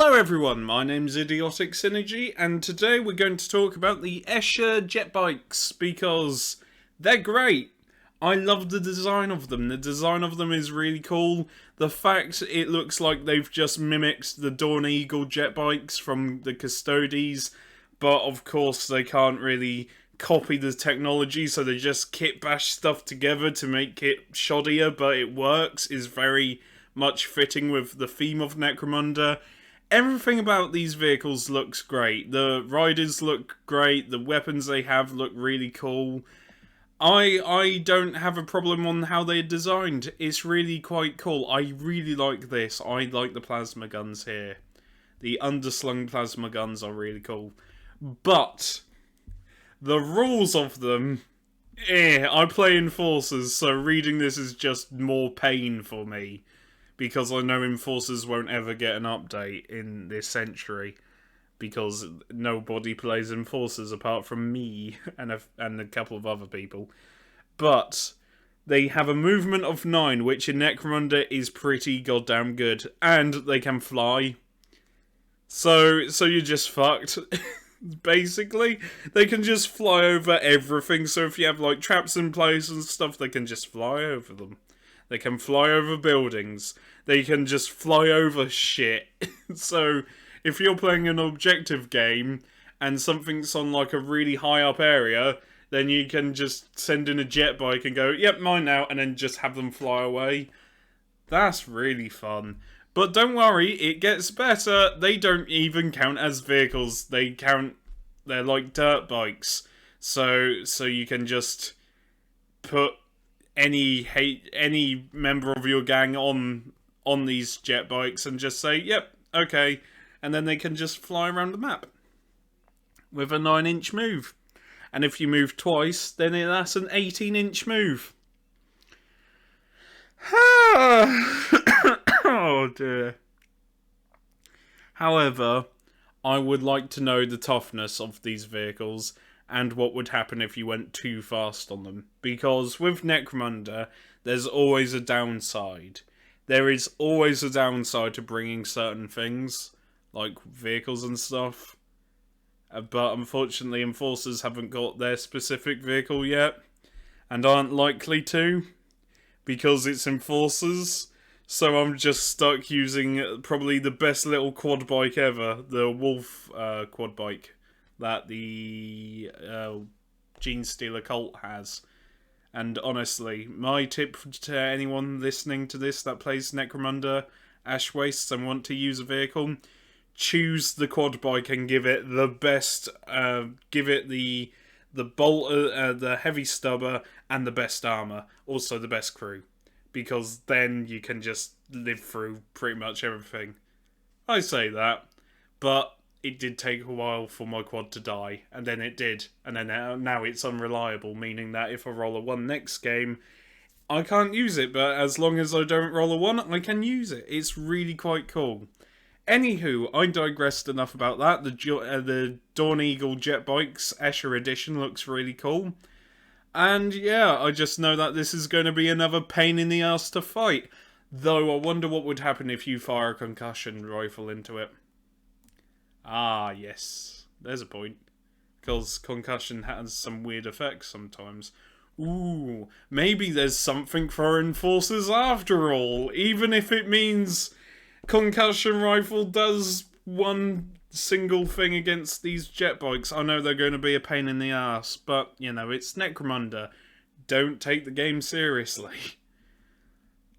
Hello everyone, my name's Idiotic Synergy, and today we're going to talk about the Escher Jetbikes, because they're great. I love the design of them. The design of them is really cool. The fact it looks like they've just mimicked the Dawn Eagle Jetbikes from the Custodes, but of course they can't really copy the technology, so they just kit bash stuff together to make it shoddier, but it works, is very much fitting with the theme of Necromunda. Everything about these vehicles looks great. The riders look great, the weapons they have look really cool. I don't have a problem on how they're designed. It's really quite cool. I really like this. I like the plasma guns here. The underslung plasma guns are really cool. But the rules of them, I play Enforcers, so reading this is just more pain for me. Because I know Enforcers won't ever get an update in this century. Because nobody plays Enforcers apart from me and a couple of other people. But they have a movement of 9, which in Necromunda is pretty goddamn good. And they can fly. So you're just fucked. Basically, they can just fly over everything. So if you have like traps in place and stuff, they can just fly over them. They can fly over buildings. They can just fly over shit. So if you're playing an objective game and something's on like a really high up area, then you can just send in a jet bike and go, yep, mine now, and then just have them fly away. That's really fun. But don't worry, it gets better. They don't even count as vehicles. They're like dirt bikes. So you can just put any member of your gang on these jet bikes and just say, yep, okay, and then they can just fly around the map with a 9-inch move. And if you move twice, then that's an 18-inch move. Oh dear. However, I would like to know the toughness of these vehicles and what would happen if you went too fast on them. Because with Necromunda, there's always a downside. There is always a downside to bringing certain things, like vehicles and stuff. But unfortunately, Enforcers haven't got their specific vehicle yet, and aren't likely to, because it's Enforcers. So I'm just stuck using probably the best little quad bike ever, the Wolf quad bike that the Genestealer cult has. And honestly, my tip to anyone listening to this that plays Necromunda Ash Wastes and want to use a vehicle, choose the quad bike and give it the best, give it the bolt, the heavy stubber and the best armor, also the best crew, because then you can just live through pretty much everything. I say that, but it did take a while for my quad to die, and then it did, and then now it's unreliable, meaning that if I roll a 1 next game, I can't use it, but as long as I don't roll a 1, I can use it. It's really quite cool. Anywho, I digressed enough about that. The Dawn Eagle Jetbikes Escher edition looks really cool. And yeah, I just know that this is going to be another pain in the ass to fight. Though I wonder what would happen if you fire a concussion rifle into it. Ah, yes. There's a point. Because concussion has some weird effects sometimes. Ooh, maybe there's something for Enforcers after all. Even if it means concussion rifle does one single thing against these jet bikes. I know they're going to be a pain in the ass, but, you know, it's Necromunda. Don't take the game seriously.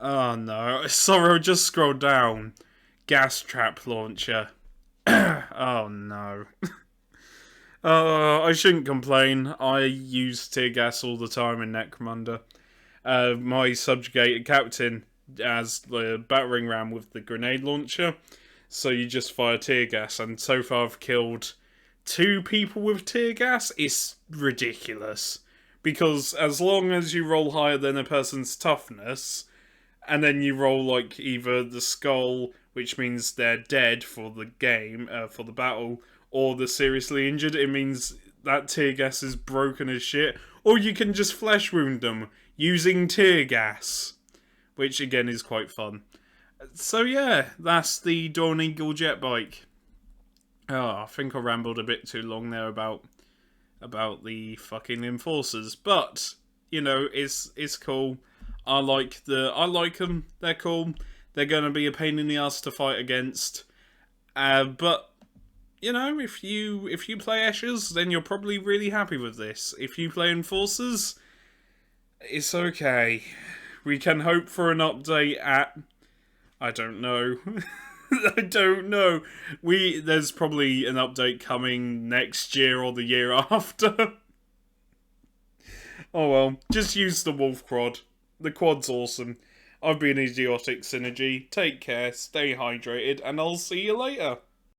Oh no, sorry, I just scrolled down. Gas trap launcher. Oh no. I shouldn't complain. I use tear gas all the time in Necromunda. My subjugated captain has the battering ram with the grenade launcher, so you just fire tear gas, and so far I've killed 2 people with tear gas. It's ridiculous, because as long as you roll higher than a person's toughness, and then you roll like either the skull, which means they're dead for the game, for the battle, or they're seriously injured, it means that tear gas is broken as shit. Or you can just flesh wound them using tear gas, which again is quite fun. So yeah, that's the Dawn Eagle jet bike. Oh, I think I rambled a bit too long there about the fucking enforcers, but you know, it's cool. I like them. They're cool. They're gonna be a pain in the ass to fight against. But you know, if you play Eschers, then you're probably really happy with this. If you play enforcers, it's okay. We can hope for an update at, I don't know. I don't know. There's probably an update coming next year or the year after. Oh well, just use the wolf quad. The quad's awesome. I've been Idiotic Synergy. Take care, stay hydrated, and I'll see you later.